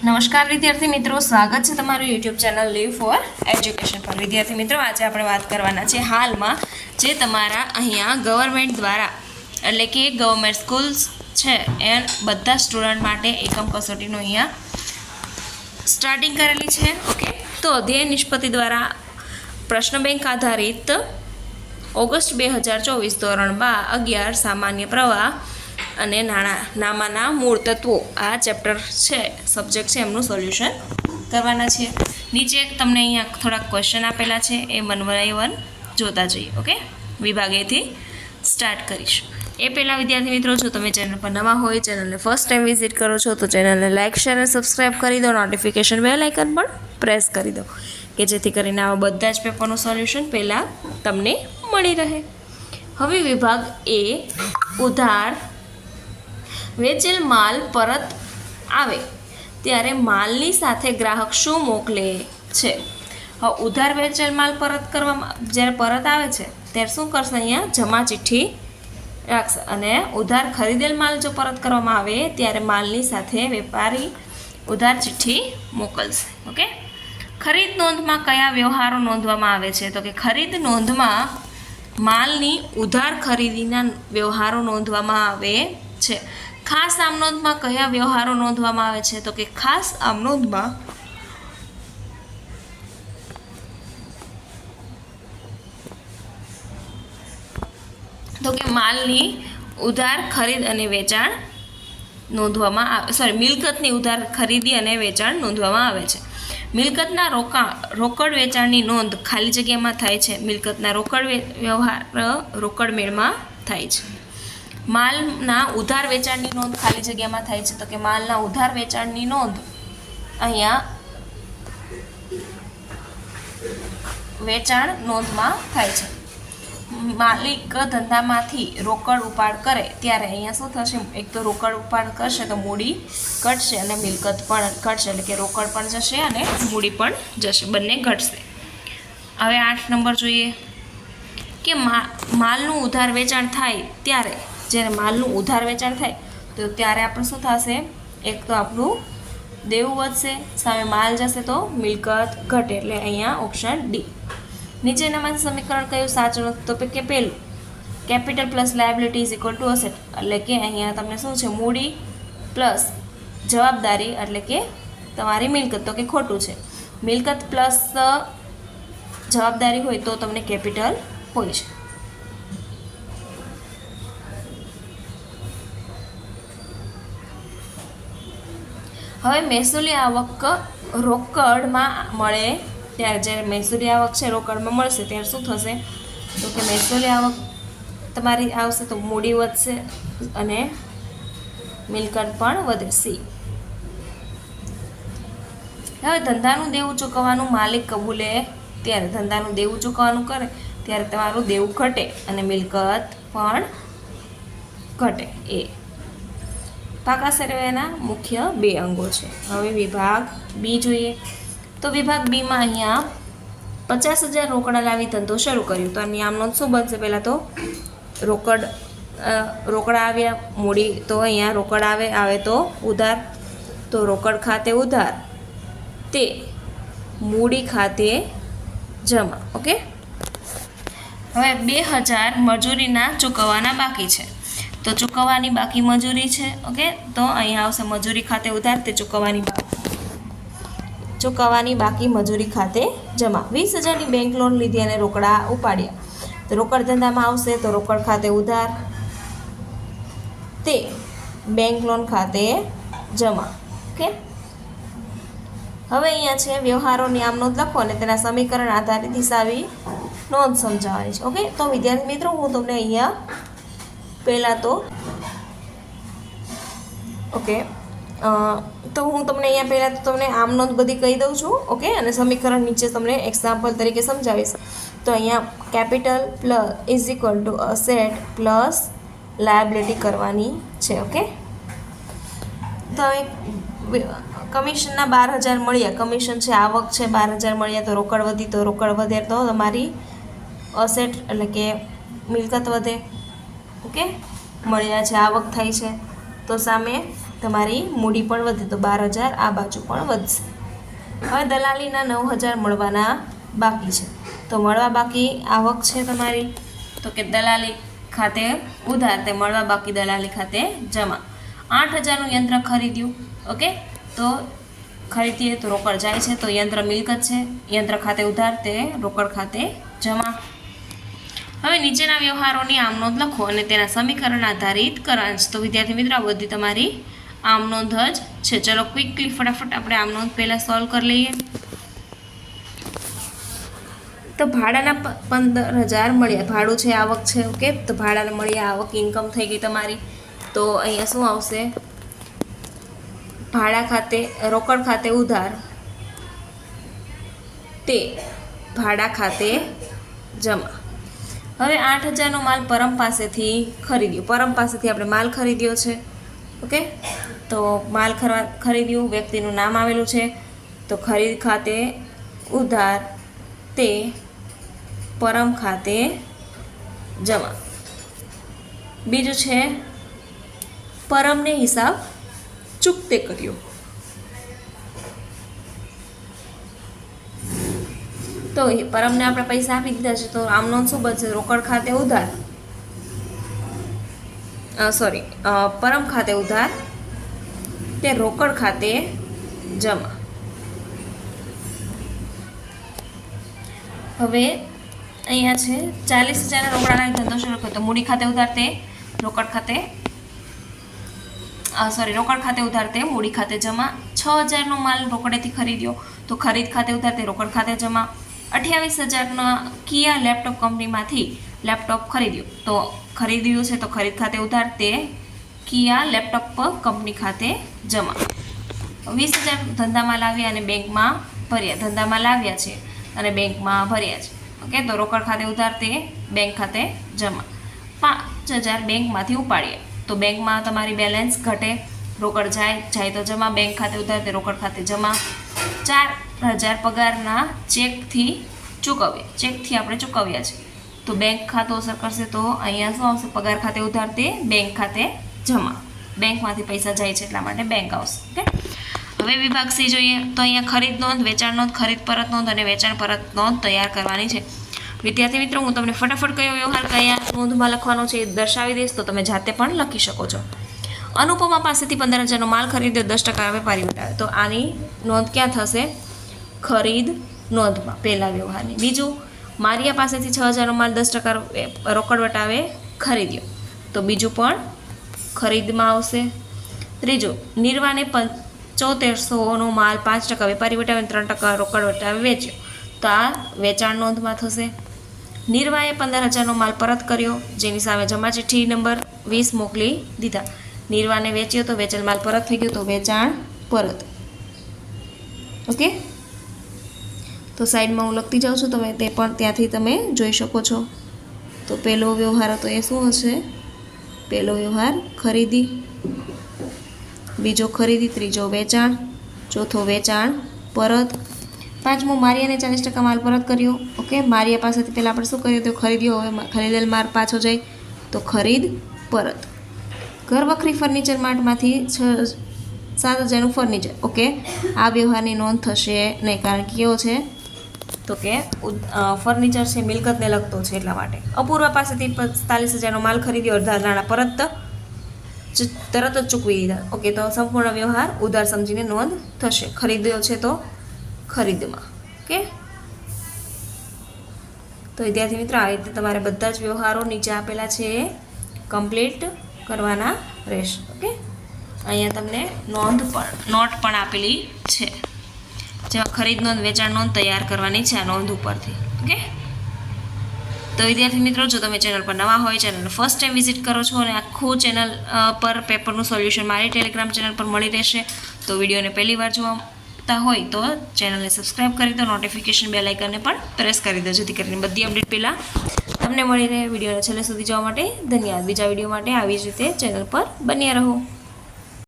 નમસ્કાર વિદ્યાર્થી મિત્રો, સ્વાગત છે તમારું YouTube channel live for education પર। વિદ્યાર્થી મિત્રો, આજે આપણે વાત કરવાના છે હાલમાં જે તમારા અહીંયા ગવર્મેન્ટ દ્વારા એટલે કે ગવર્મેન્ટ સ્કૂલ્સ છે એ બધા સ્ટુડન્ટ માટે એકમ કસોટીનું અહીંયા સ્ટાર્ટિંગ કરેલી છે। ઓકે, તો અધ્યયન નિષ્પત્તિ દ્વારા પ્રશ્ન બેંક આધારિત ઓગસ્ટ 2024 ધોરણ 11 સામાન્ય પ્રવાહ અને નામાના મૂળ તત્વો આ ચેપ્ટર છે, સબ્જેક્ટ છે, એમનું સોલ્યુશન કરવાના છે। નીચે તમને અહીંયા થોડાક ક્વેશ્ચન આપેલા છે, એ 1 by 1 જોતા જઈએ। ઓકે, વિભાગ એથી સ્ટાર્ટ કરીશું। એ પહેલાં વિદ્યાર્થી મિત્રો, જો તમે ચેનલ પર નવા હોય, ચેનલને ફર્સ્ટ ટાઈમ વિઝિટ કરો છો તો ચેનલને લાઇક, શેર અને સબસ્ક્રાઈબ કરી દો। નોટિફિકેશન બેલ આઇકન પણ પ્રેસ કરી દો કે જેથી કરીને આવા બધા જ પેપરનું સોલ્યુશન પહેલાં તમને મળી રહે। હવે વિભાગ એ, ઉધાર વેચેલ માલ પરત આવે ત્યારે માલની સાથે ગ્રાહક શું મોકલે છે? હવે ઉધાર વેચેલ માલ પરત કરવામાં જ્યારે પરત આવે છે ત્યારે શું કરશે? અહીંયા જમા ચિઠ્ઠી રાખશે, અને ઉધાર ખરીદેલ માલ જો પરત કરવામાં આવે ત્યારે માલની સાથે વેપારી ઉધાર ચિઠ્ઠી મોકલશે। ઓકે, ખરીદ નોંધમાં કયા વ્યવહારો નોંધવામાં આવે છે? તો કે ખરીદ નોંધમાં માલની ઉધાર ખરીદીના વ્યવહારો નોંધવામાં આવે છે। ખાસ આમ નોંધમાં કયા વ્યવહારો નોંધવામાં આવે છે? તો કે ખાસ આમ નોંધમાં માલની ઉધાર ખરીદ અને વેચાણ નોંધવામાં આવે, મિલકતની ઉધાર ખરીદી અને વેચાણ નોંધવામાં આવે છે। મિલકતના રોકડ વેચાણની નોંધ ખાલી જગ્યામાં થાય છે। મિલકતના રોકડ વ્યવહાર રોકડ મેળમાં થાય છે। માલના ઉધાર વેચાણની નોંધ ખાલી જગ્યામાં થાય છે, તો કે માલના ઉધાર વેચાણની નોંધ અહીંયા વેચાણ નોંધમાં થાય છે। માલિક ધંધામાંથી રોકડ ઉપાડ કરે ત્યારે અહીંયા શું થશે? એક તો રોકડ ઉપાડ કરશે તો મૂડી ઘટશે અને મિલકત પણ ઘટશે, એટલે કે રોકડ પણ જશે અને મૂડી પણ જશે, બંને ઘટશે। હવે 8 નંબર જોઈએ કે માલનું ઉધાર વેચાણ થાય ત્યારે, જ્યારે માલનું ઉધાર વેચાણ થાય તો ત્યારે આપણે શું થશે? એક તો આપણું દેવું વધશે, સામે માલ જશે તો મિલકત ઘટે, એટલે અહીંયા ઓપ્શન ડી। નીચેનામાંથી સમીકરણ કયું સાચું નથી? તો કે પહેલું, capital plus liability is equal to asset, એટલે કે અહીંયા તમને શું છે? મૂડી પ્લસ જવાબદારી એટલે કે તમારી મિલકત, તો કે ખોટું છે। મિલકત પ્લસ જવાબદારી હોય તો તમને કેપિટલ હોય છે। હવે મહેસૂલી આવક રોકડમાં મળે ત્યારે, જ્યારે મહેસૂલી આવક છે રોકડમાં મળશે ત્યારે શું થશે? તો કે મહેસૂલી આવક તમારી આવશે તો મૂડી વધશે અને મિલકત પણ વધશે। હવે ધંધાનું દેવું ચૂકવવાનું માલિક કબૂલે ત્યારે, ધંધાનું દેવું ચૂકવવાનું કરે ત્યારે તમારું દેવું ઘટે અને મિલકત પણ ઘટે। એ પાકા સર્વેના મુખ્ય 2 અંગો છે। હવે વિભાગ બી જોઈએ તો વિભાગ બીમાં અહીંયા 50,000 રોકડા લાવી ધંધો શરૂ કર્યો, તો આની આમ નોંધ શું બનશે? પહેલાં તો રોકડા આવ્યા, મૂડી તો અહીંયા રોકડ આવે તો ઉધાર, તો રોકડ ખાતે ઉધાર તે મૂડી ખાતે જમા। ઓકે, હવે 2,000 મજૂરીના ચૂકવવાના બાકી છે, તો ચૂકવવાની બાકી મજૂરી છે। ઓકે, તો અહીંયા આવશે મજૂરી ખાતે ઉધાર તે ચૂકવવાની બાકી મજૂરી ખાતે જમા। 20,000ની બેંક લોન લીધી અને રોકડા ઉપાડ્યા, તો રોકડ ધંધામાં આવશે તો રોકડ ખાતે ઉધાર તે બેંક લોન ખાતે જમા। ઓકે, હવે અહીંયા છે વ્યવહારોની આમ નોંધ લખો અને તેના સમીકરણ આધારિત હિસાબી નોંધ સમજાવવાની છે। ઓકે, તો વિદ્યાર્થી મિત્રો, હું તમને અહીંયા પહેલાં તો હું તમને અહીંયા પહેલાં તો તમને આમ નોંધ બધી કહી દઉં છું। ઓકે, અને સમીકરણ નીચે તમને એક્ઝામ્પલ તરીકે સમજાવીશ। તો અહીંયા capital plus is equal to asset plus liability કરવાની છે। ઓકે, તો કમિશનના 12,000 મળ્યા, કમિશન છે, આવક છે 12,000 મળ્યા, તો રોકડ વધી, તો રોકડ વધે તો તમારી અસેટ એટલે કે મિલકત વધે। ઓકે, મળ્યા છે, આવક થાય છે, તો સામે તમારી મૂડી પણ વધે, તો 12,000 આ બાજુ પણ વધશે. હવે દલાલીના 9,000 મળવાના બાકી છે. તો મળવા બાકી આવક છે તમારી, તો કે દલાલી ખાતે ઉધાર તે મળવા બાકી દલાલી ખાતે જમા. 8,000નું યંત્ર ખરીદ્યું. ઓકે, તો ખરીદીએ તો રોકડ જાય છે, તો યંત્ર મિલકત છે, યંત્ર ખાતે ઉધાર તે રોકડ ખાતે જમા. હવે નીચેના વ્યવહારોની આમ નોંધ લખો અને તેના સમીકરણ આધારિત કરાંશ. તો વિદ્યાર્થી મિત્રો આ બધી તમારી આમ નોંધ જ છે. ચલો ક્વિકલી ફટાફટ આપણે આમ નોંધ પહેલાં સોલ્વ કરી લઈએ. તો ભાડાના 15,000 મળ્યા, ભાડું છે આવક છે. ઓકે, તો ભાડાને મળ્યા આવક ઇન્કમ થઈ ગઈ તમારી. તો અહીંયા શું આવશે? ભાડા ખાતે રોકડ ખાતે ઉધાર તે ભાડા ખાતે જમા. હવે 8,000નો માલ પરમ પાસેથી ખરીદ્યો. પરમ પાસેથી આપણે માલ ખરીદ્યો છે. ઓકે, તો માલ ખરીદ્યું, વ્યક્તિનું નામ આવેલું છે, તો ખરીદ ખાતે ઉધાર તે પરમ ખાતે જમા. બીજું છે પરમને હિસાબ ચૂકતે કર્યો. તો પરમને આપણે પૈસા આપી દીધા છે, તો આમ નોંધ શું બનશે? રોકડ ખાતે ઉધાર, પરમ ખાતે ઉધાર તે રોકડ ખાતે જમા. હવે અહીંયા છે 40,000 રોકડાના ધંધો શરૂ કર્યો, તો મૂડી ખાતે ઉધાર તે રોકડ ખાતે રોકડ ખાતે ઉધાર તે મૂડી ખાતે જમા. 6,000નો માલ રોકડેથી ખરીદ્યો, તો ખરીદ ખાતે ઉધાર તે રોકડ ખાતે જમા. 28,000ના કિયા લેપટોપ કંપનીમાંથી લેપટોપ ખરીદ્યું, તો ખરીદ્યું છે, તો ખરીદ ખાતે ઉધાર તે કિયા લેપટોપ કંપની ખાતે જમા. 20,000 ધંધામાં લાવ્યા અને બેંકમાં ભર્યા. ધંધામાં લાવ્યા છે અને બેંકમાં ભર્યા છે. ઓકે, તો રોકડ ખાતે ઉધાર તે બેંક ખાતે જમા. 5,000 બેંકમાંથી ઉપાડ્યા, તો બેંકમાં તમારી બેલેન્સ ઘટે, રોકડ જાય તો જમા, બેંક ખાતે ઉધાર તે રોકડ ખાતે જમા. 4,000 પગારના ચેકથી ચૂકવ્યા, ચેકથી આપણે ચૂકવ્યા છે, તો બેંક ખાતું અસર કરશે, તો અહીંયા શું આવશે? પગાર ખાતે ઉધાર તે બેંક ખાતે જમા. બેંકમાંથી પૈસા જાય છે એટલા માટે બેંક આવશે. ઓકે, હવે વિભાગ સી જોઈએ. તો અહીંયા ખરીદ નોંધ, વેચાણ નોંધ, ખરીદ પરત નોંધ અને વેચાણ પરત નોંધ તૈયાર કરવાની છે. વિદ્યાર્થી મિત્રો, હું તમને ફટાફટ કયો વ્યવહાર કયા નોંધમાં લખવાનો છે એ દર્શાવી દઈશ, તો તમે જાતે પણ લખી શકો છો. અનુપમા પાસેથી 15,000નો માલ ખરીદ્યો, 10% વેપારી વટાવે, તો આની નોંધ ક્યાં થશે? ખરીદ નોંધમાં, પહેલા વ્યવહારની. બીજું, મારિયા પાસેથી 6,000નો માલ 10% રોકડ વટાવે ખરીદ્યો, તો બીજું પણ ખરીદમાં આવશે. ત્રીજું, નિર્વાને 7400નો માલ 5% વેપારી વટાવે 3% રોકડ વટાવે વેચ્યો, તો આ વેચાણ નોંધમાં થશે. નિર્વાએ 15,000નો માલ પરત કર્યો, જેની સામે જમા ચિઠ્ઠી નંબર 20 મોકલી દીધા. નિર્વાને વેચ્યો, તો વેચેલ માલ પરત થઈ ગયો, તો વેચાણ પરત. ઓકે, તો સાઈડમાં હું લખતી જાઉં છું, તમે તે પણ ત્યાંથી તમે જોઈ શકો છો. તો પહેલો વ્યવહાર હતો એ શું હશે? પહેલો વ્યવહાર ખરીદી, બીજો ખરીદી, ત્રીજો વેચાણ, ચોથો વેચાણ પરત. પાંચમો, મારિયાને 40% માલ પરત કર્યો. ઓકે, મારિયા પાસેથી પહેલાં આપણે શું કર્યું? તો ખરીદ્યો, હવે ખરીદેલ માલ પાછો જાય, તો ખરીદ પરત. ઘર વખરી ફર્નિચર માર્ટમાંથી 7,000નું ફર્નિચર. ઓકે, આ વ્યવહારની નોંધ થશે નહીં, કારણ કે કેવો છે? તો કે ફર્નિચર છે, મિલકતને લગતો છે એટલા માટે. અપૂર્વા પાસેથી 45,000નો માલ ખરીદ્યો, અડધા નાણાં પરત તરત જ ચૂકવી દીધા. ઓકે, તો સંપૂર્ણ વ્યવહાર ઉધાર સમજીને નોંધ થશે. ખરીદ્યો છે તો ખરીદમાં. ઓકે, તો વિદ્યાર્થી મિત્રો, આવી રીતે તમારે બધા જ વ્યવહારો નીચે આપેલા છે એ કમ્પ્લીટ કરવાના રહેશે. ઓકે, અહીંયા તમને નોટ પણ આપેલી છે, જેમાં ખરીદ નોંધ, વેચાણ નોંધ તૈયાર કરવાની છે આ નોંધ ઉપરથી. ઓકે, તો વિદ્યાર્થી મિત્રો, જો તમે ચેનલ પર નવા હોય, ચેનલને ફર્સ્ટ ટાઈમ વિઝિટ કરો છો અને આખું ચેનલ પર પેપરનું સોલ્યુશન મારી ટેલિગ્રામ ચેનલ પર મળી રહેશે, તો વિડીયોને પહેલી વાર જોતા હોય તો ચેનલને સબસ્ક્રાઈબ કરી દો, નોટિફિકેશન બેલ આઇકનને પણ પ્રેસ કરી દો, જેથી કરીને બધી અપડેટ પહેલાં તમને મળી રહે. વિડીયોને છેલ્લે સુધી જોવા માટે ધન્યવાદ. બીજા વિડીયો માટે આવી જ રીતે ચેનલ પર બન્યા રહો.